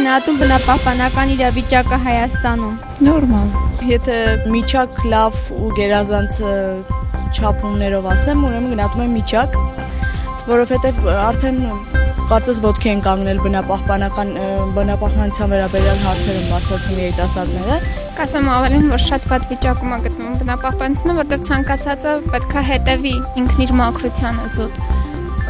գնահատում բնապահպանական իրավիճակը Հայաստանում։ Նորմալ։ Եթե միջակ լավ ու գերազանց չափումներով ասեմ, ուրեմն գնահատում եմ միջակ, որովհետև արդեն կարծես ոտքի են կանգնել բնապահպանության վերաբերյալ հարցեր են բարձրացնում երիտասարդները։ Կասեմ ավելին, որ շատ վատ վիճակում է գտնվում բնապահպանությունը, որտեղ ցանկացածը պետք է հետևի ինքն իր մաքրությանը զուտ։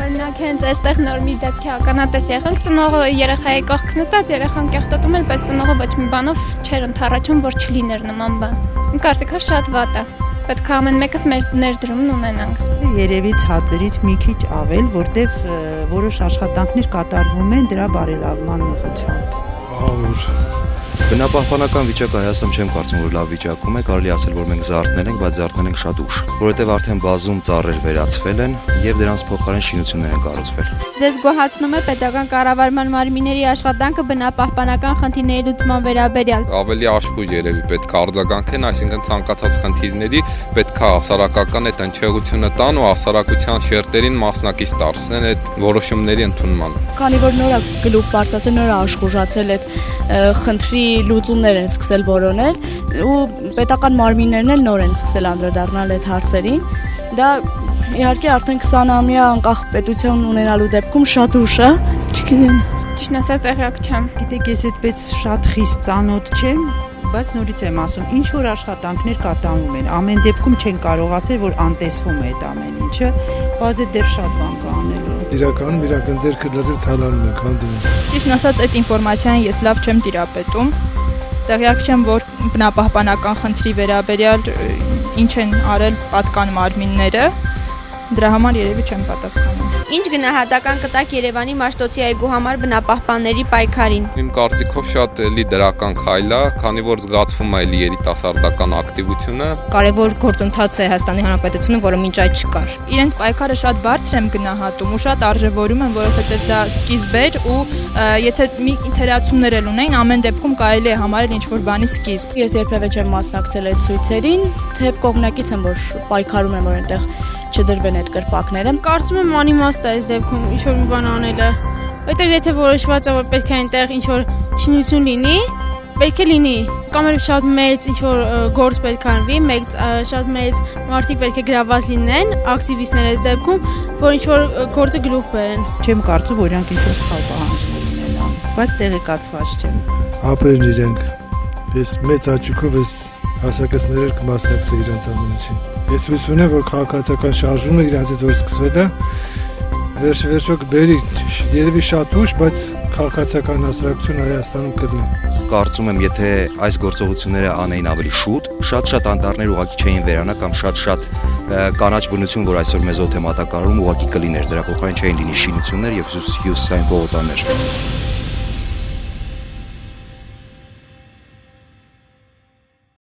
Օրինակ հենց այստեղ նոր մի դեպք է ականատես եղանք, ծնողը երեխայի կողք նստած, երեխան կեղտոտում էր, բայց ծնողը ոչ մի բանով չէր ընդառաջում, որ չլիներ նման բան։ Իմ կարծիքով շատ վատ է։ Պետք է ամեն մեկս մեր ներդրումն ունենանք։ Երևի ցածրից մի քիչ ավել, որտեղ որոշ աշխատանքներ կատարվում են դրա բարելավման ուղղությամբ։ Բնապահպանական վիճակը Հայաստանում չեմ կարծում, որ լավ վիճակում է, կարելի ասել, որ մենք զարթնել ենք, բայց զարթնել ենք շատ ուշ, որովհետև արդեն բազում ծառեր վերացվել են եւ դրանց փոխարեն շինություններ են կառուցվել։ Ձեզ գոհացնում է պետական կառավարման մարմինների աշխատանքը բնապահպանական խնդիրների լուծման վերաբերյալ։ Ավելի աշխույժ երևի պետք է արձագանքեն, այսինքն ցանկացած խնդիրների պետք է հասարակական այդ ընչեղությունը տան ու հասարակության շերտերին մասնակից դարձնեն այդ որոշումների ընդունմանը։ Քանի որ նորա գլուխ բարձրացել, նորա աշխուժացել այդ խնդրի լուծումներ են սկսել որոնել ու պետական մարմիններն էլ նոր են սկսել անդրադառնալ այդ հարցերին։ Դա իհարկե արդեն 20-ամյա անկախ պետություն ունենալու դեպքում շատ ուշ է։ Չգիտեմ։ Ճիշտ ասած տեղյակ չեմ։ Գիտեք, ես այդպես շատ խիստ ծանոթ չեմ, բայց նորից եմ ասում, ինչ որ աշխատանքներ կատարվում են, ամեն դեպքում չեն կարող ասել, որ անտեսվում է այդ ամեն ինչը, բայց դեռ շատ բան կա անելու։ Իրականում իրակնդերքը լրիվ թալանում ենք հանդիպում։ Ճիշտ ասած, այդ ինֆորմացիան ես լավ չեմ տիրապետում։ Տեղյակ չեմ, որ բնապահպանական խնդրի վերաբերյալ ինչ են արել պատկան մարմինները, դրա համար երևի չեմ պատասխանում։ Ինչ գնահատական կտակ Երևանի Մաշտոցի այգու համար բնապահպանների պայքարին։ Իմ կարծիքով շատ էլի դրական քայլ է, քանի որ զգացվում է էլի երիտասարդական ակտիվությունը։ Կարևոր գործընթաց է Հայաստանի Հանրապետությունը, որը մինչ այդ չկար։ Իրենց պայքարը շատ բարձր եմ գնահատում ու շատ արժևորում եմ, որովհետև դա սկիզբ էր ու եթե մի ինտերակցիաներ էլ ունեին, ամեն դեպքում կարելի է համարել ինչ-որ բանի սկիզբ։ Ես երբևէ չեմ մասնակցել այդ ցույցերին, թեև կողմնակից եմ, որ պայքարում եմ, որ այնտեղ չդրվեն այդ կրպակները։ Կարծում եմ անիմաստ է այս դեպքում ինչ-որ մի բան անելը, որտեղ եթե որոշված է, որ պետք է այնտեղ ինչ-որ շինություն լինի, պետք է լինի, կամ էլ շատ մեծ ինչ-որ գործ պետք է անվի, շատ մեծ մարդիկ պետք է գրաված լինեն, ակտիվիստներ այս դեպքում, որ ինչ-որ գործը գլուխ բերեն։ Չեմ կարծում, որ իրանք ինչ-որ սխալ պահանջներ ունենան, բայց տեղեկացված չեմ։ Ապրեն իրենք։ Ես մեծ աճուկով ես հասակացներ կմասնակցեի իրենց ամեն ինչին։ Ես հույս ունեմ, որ քաղաքացիական շարժումը իրանցից որ սկսվել է, վերջո կբերի, երևի շատ ուշ, բայց քաղաքացիական հասարակություն Հայաստանում կլինի։ Կարծում եմ, եթե այս գործողությունները անեին ավելի շուտ, շատ անտառներ ուղղակի չէին վերանա կամ շատ կանաչ բնություն, որ այսօր մեզ օդ է մատակարարում, ուղղակի կլիներ, դրա փոխարեն չէին լինի շինություններ եւ հյուսիսային պողոտաներ։